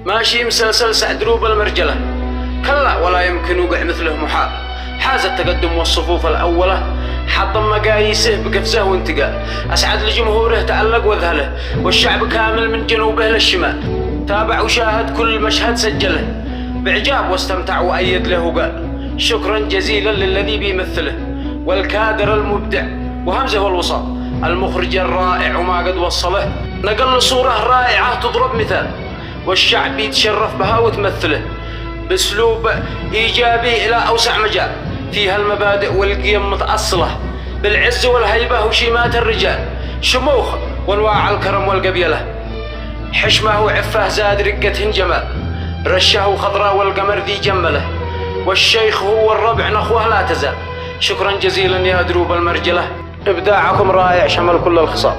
ماشي مسلسل سعدروب المرجلة، كلا ولا يمكن وقع مثله محال. حاز التقدم والصفوف الأولة، حطم مقاييسه بقفزه وانتقال، أسعد لجمهوره تألق وذهله، والشعب كامل من جنوبه للشمال تابع وشاهد كل مشهد سجله بإعجاب واستمتع وأيد له وقال شكرا جزيلا للذي بيمثله، والكادر المبدع وهمزه والوسط، المخرج الرائع وما قد وصله، نقل صورة رائعة تضرب مثال، والشعب يتشرف بها وتمثله باسلوب ايجابي الى اوسع مجال، فيها المبادئ والقيم متأصلة بالعز والهيبة وشيمات الرجال، شموخ وانواع الكرم والقبيلة، حشمه وعفه زاد رقة جمال، رشه وخضراء والقمر ذي جمله، والشيخ هو الربع نخوه لا تزال. شكرا جزيلا يا دروب المرجلة، ابداعكم رائع شمل كل الخصال.